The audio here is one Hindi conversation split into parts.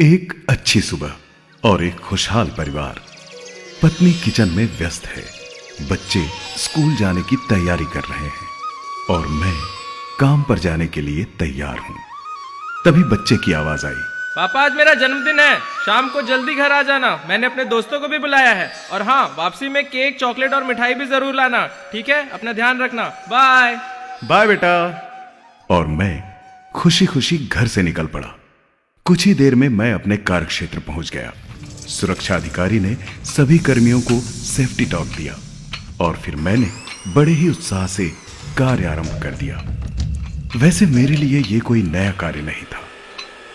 एक अच्छी सुबह और एक खुशहाल परिवार। पत्नी किचन में व्यस्त है, बच्चे स्कूल जाने की तैयारी कर रहे हैं और मैं काम पर जाने के लिए तैयार हूं। तभी बच्चे की आवाज आई। पापा, आज मेरा जन्मदिन है, शाम को जल्दी घर आ जाना। मैंने अपने दोस्तों को भी बुलाया है। और हाँ, वापसी में केक, चॉकलेट और मिठाई भी जरूर लाना, ठीक है? अपना ध्यान रखना। बाय बाय बेटा। और मैं खुशी खुशी घर से निकल पड़ा। कुछ ही देर में मैं अपने कार्य क्षेत्र पहुंच गया। सुरक्षा अधिकारी ने सभी कर्मियों को सेफ्टी टॉक दिया और फिर मैंने बड़े ही उत्साह से कार्य आरंभ कर दिया। वैसे मेरे लिए यह कोई नया कार्य नहीं था।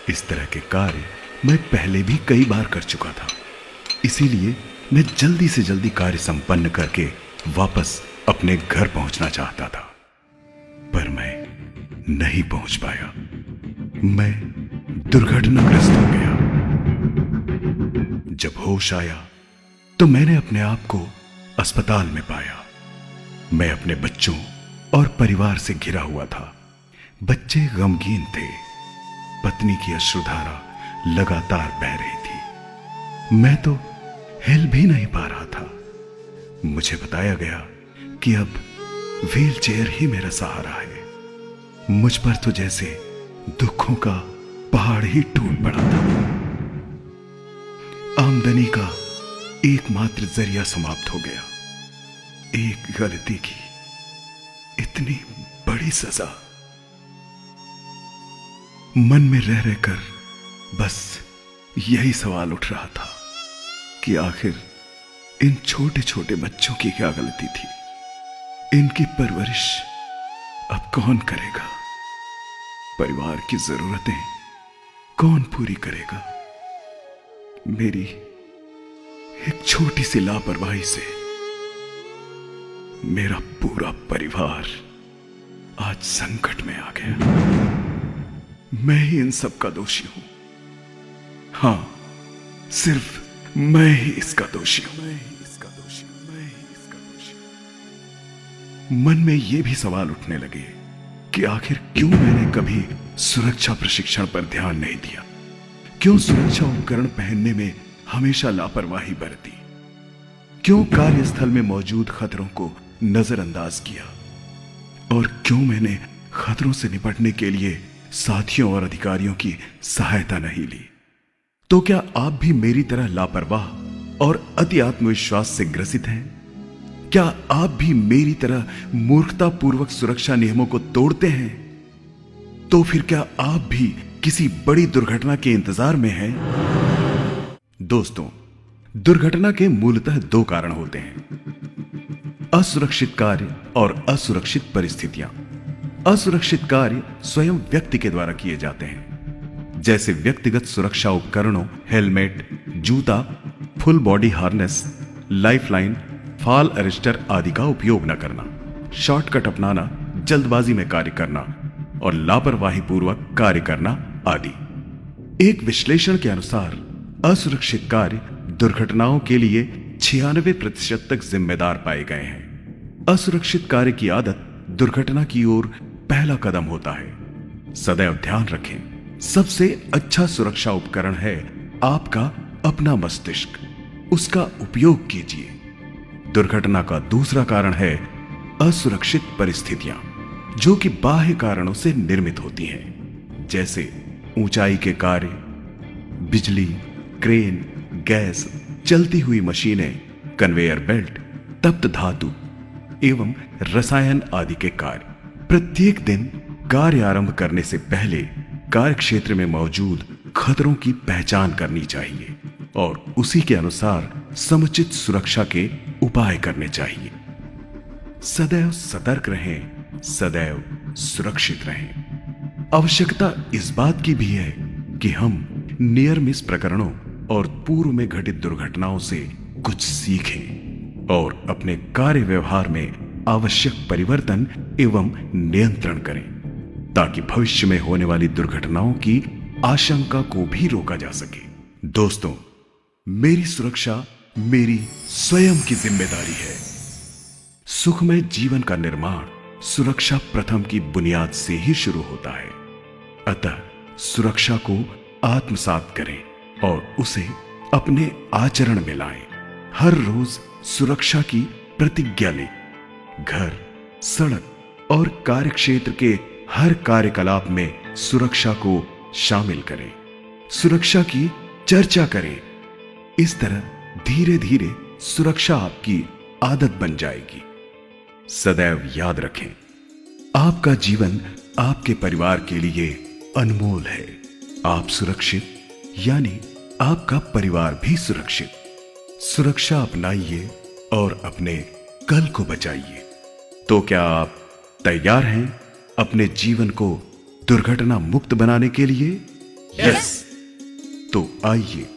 इस तरह के कार्य मैं पहले भी कई बार कर चुका था, इसीलिए मैं जल्दी से जल्दी कार्य संपन्न करके वापस अपने घर पहुंचना चाहता था, पर मैं नहीं पहुंच पाया। मैं दुर्घटनाग्रस्त हो गया। जब होश आया तो मैंने अपने आप को अस्पताल में पाया। मैं अपने बच्चों और परिवार से घिरा हुआ था। बच्चे गमगीन थे। पत्नी की अश्रुधारा लगातार बह रही थी। मैं तो हिल भी नहीं पा रहा था। मुझे बताया गया कि अब व्हीलचेयर ही मेरा सहारा है। मुझ पर तो जैसे दुखों का पहाड़ ही टूट पड़ा था। आमदनी का एकमात्र जरिया समाप्त हो गया। एक गलती की इतनी बड़ी सजा। मन में रह रहकर बस यही सवाल उठ रहा था कि आखिर इन छोटे छोटे बच्चों की क्या गलती थी? इनकी परवरिश अब कौन करेगा? परिवार की जरूरतें कौन पूरी करेगा? मेरी एक छोटी सी लापरवाही से मेरा पूरा परिवार आज संकट में आ गया। मैं ही इन सब का दोषी हूं। हां, सिर्फ मैं ही इसका दोषी हूं। मन में ये भी सवाल उठने लगे कि आखिर क्यों मैंने कभी सुरक्षा प्रशिक्षण पर ध्यान नहीं दिया? क्यों सुरक्षा उपकरण पहनने में हमेशा लापरवाही बरती? क्यों कार्यस्थल में मौजूद खतरों को नजरअंदाज किया? और क्यों मैंने खतरों से निपटने के लिए साथियों और अधिकारियों की सहायता नहीं ली? तो क्या आप भी मेरी तरह लापरवाह और अति आत्मविश्वास से ग्रसित हैं? क्या आप भी मेरी तरह मूर्खतापूर्वक सुरक्षा नियमों को तोड़ते हैं? तो फिर क्या आप भी किसी बड़ी दुर्घटना के इंतजार में हैं? दोस्तों, दुर्घटना के मूलतः दो कारण होते हैं: असुरक्षित कार्य और असुरक्षित परिस्थितियां। असुरक्षित कार्य स्वयं व्यक्ति के द्वारा किए जाते हैं, जैसे व्यक्तिगत सुरक्षा उपकरणों, हेलमेट, जूता, full body harness, lifeline, fall arrester आदि का उपयोग न करना, शॉर्टकट अपनाना, जल्दबाजी में कार्य करना और लापरवाही पूर्वक कार्य करना आदि। एक विश्लेषण के अनुसार असुरक्षित कार्य दुर्घटनाओं के लिए 96% तक जिम्मेदार पाए गए हैं। असुरक्षित कार्य की आदत दुर्घटना की ओर पहला कदम होता है। सदैव ध्यान रखें, सबसे अच्छा सुरक्षा उपकरण है आपका अपना मस्तिष्क। उसका उपयोग कीजिए। दुर्घटना का दूसरा कारण है असुरक्षित परिस्थितियां, जो कि बाह्य कारणों से निर्मित होती हैं, जैसे ऊंचाई के कार्य, बिजली, क्रेन, गैस, चलती हुई मशीनें, कन्वेयर बेल्ट, तप्त धातु एवं रसायन आदि के कार्य। प्रत्येक दिन कार्य आरंभ करने से पहले कार्य क्षेत्र में मौजूद खतरों की पहचान करनी चाहिए और उसी के अनुसार समुचित सुरक्षा के उपाय करने चाहिए। सदैव सतर्क रहें, सदैव सुरक्षित रहें। आवश्यकता इस बात की भी है कि हम नियर मिस प्रकरणों और पूर्व में घटित दुर्घटनाओं से कुछ सीखें और अपने कार्य व्यवहार में आवश्यक परिवर्तन एवं नियंत्रण करें, ताकि भविष्य में होने वाली दुर्घटनाओं की आशंका को भी रोका जा सके। दोस्तों, मेरी सुरक्षा मेरी स्वयं की जिम्मेदारी है। सुखमय जीवन का निर्माण सुरक्षा प्रथम की बुनियाद से ही शुरू होता है। अतः सुरक्षा को आत्मसात करें और उसे अपने आचरण में लाएं। हर रोज सुरक्षा की प्रतिज्ञा लें। घर, सड़क और कार्यक्षेत्र के हर कार्यकलाप में सुरक्षा को शामिल करें। सुरक्षा की चर्चा करें। इस तरह धीरे धीरे सुरक्षा आपकी आदत बन जाएगी। सदैव याद रखें, आपका जीवन आपके परिवार के लिए अनमोल है। आप सुरक्षित यानी आपका परिवार भी सुरक्षित। सुरक्षा अपनाइए और अपने कल को बचाइए। तो क्या आप तैयार हैं अपने जीवन को दुर्घटना मुक्त बनाने के लिए? यस। तो आइए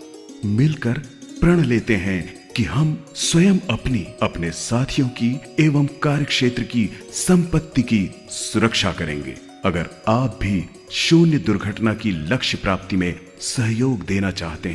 मिलकर प्रण लेते हैं कि हम स्वयं अपनी, अपने साथियों की एवं कार्यक्षेत्र की संपत्ति की सुरक्षा करेंगे। अगर आप भी शून्य दुर्घटना की लक्ष्य प्राप्ति में सहयोग देना चाहते